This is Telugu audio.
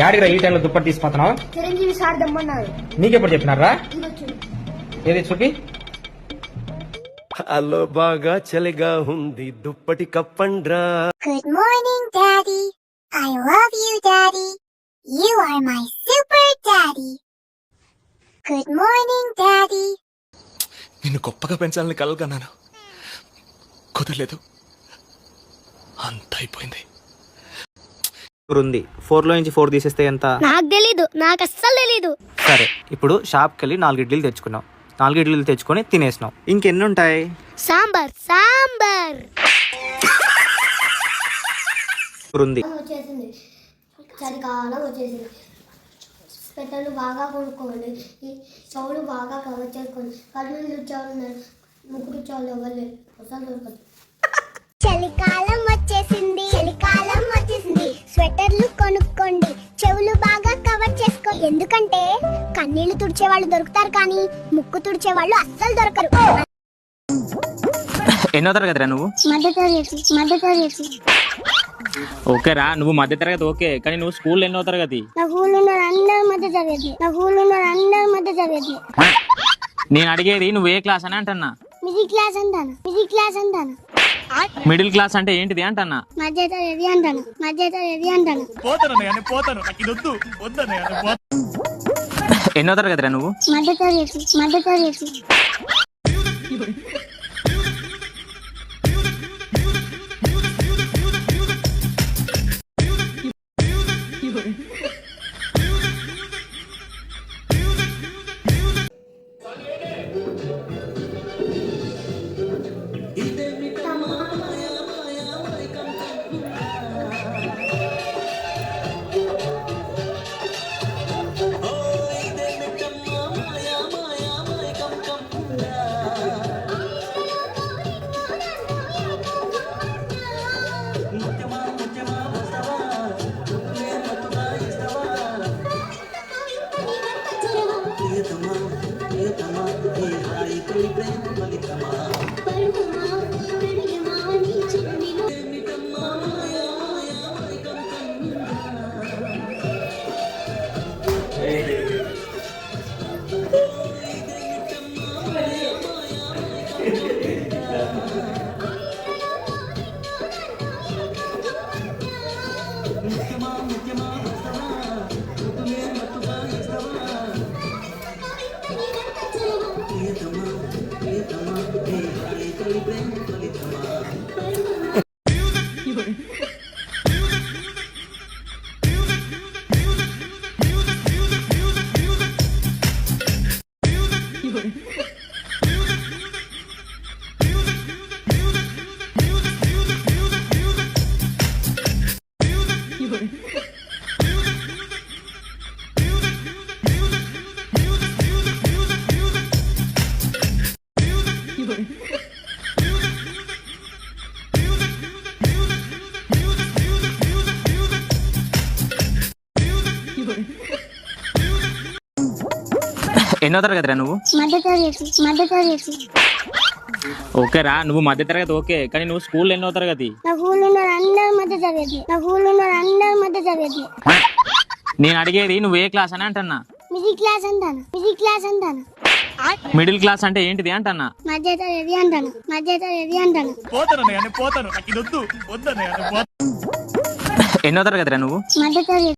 యాడిరా ఈ టైంలో దుప్పటి తీసుకుపోతున్నావు? చిరంజీవి సార్ దమ్మన్నారు. నీకెప్పుడు చెప్పినారా? ఏది చూపి. హలో బాగా చలిగా ఉంది దుప్పటి కప్పండ్రా. Good morning, Daddy. I love you, Daddy. You are my super daddy. Good morning, Daddy. నిన్ను గొప్పగా పెంచాలని కలగన్నాను, కుదరలేదు. అంత అయిపోయింది. ఉంది 4 లో నుంచి 4 తీసేస్తే ఎంత? నాకు తెలీదు, నాకు అస్సలు తెలీదు. సరే, ఇప్పుడు షాప్కి వెళ్ళి 4 ఇడ్లీలు తెచ్చుకున్నావు. 4 ఇడ్లీలు తెచ్చుకొని తినేసినావు. ఇంకెన్ని ఉంటాయి? సాంబార్ సాంబార్ ఉంది. వచ్చేసింది, చలికాలం వచ్చేసింది. స్వెటర్లు బాగా కొనుక్కోండి, ఈ చెవులు బాగా కవర్ చేసుకోండి. కళ్ళు రుచాలు ముగ్గురు చాలు ఎవరు అసలు దొరకదు. చలికాలం వచ్చేసింది, చలికాలం వచ్చేసింది. స్వెటర్లు కొనుక్కోండి, చెవులు బాగా కవర్ చేసుకోండి. ఎందుకంటే కన్నీళ్లు తుడిచే వాళ్ళు దొరుకుతారు, కానీ ముక్కు తుడిచే వాళ్ళు అస్సలు దొరకరు. ఎన్నో తరగతిరా నువ్వు? మధ్యతరగతి. ఓకేరా, నువ్వు మధ్య తరగతి ఓకే, కానీ నువ్వు స్కూల్ ఎన్నో తరగతి? నా ఊళ్ళో అందరూ మధ్యతరగతి. నేను అడిగేది నువ్వు ఏ క్లాస్ అని అంటన్నా. మిడిల్ క్లాస్ అంటాను. మిడిల్ క్లాస్ అంటే ఏంటిది అంటన్నా. మధ్యతరగతి అంటాను. ఎన్నో తరగతిరా నువ్వు? మధ్యతరగతి. ఎన్నో తరగతిరా నువ్వు? మధ్యతరగతి. ఓకేరా, నువ్వు మధ్య తరగతి ఓకే, కానీ నువ్వు స్కూల్ ఎన్నో తరగతి? నా ఊళ్ళో అందరూ మధ్యతరగతి. నేను అడిగేది నువ్వు ఏ క్లాస్ అని అంటన్నా. మిడిల్ క్లాస్ అంటాను. మిడిల్ క్లాస్ అంటే ఏంటిది అంటన్నా. మధ్యతరగతి అంటాను. ఎన్నో తరగతిరా నువ్వు? మధ్యతరగతి.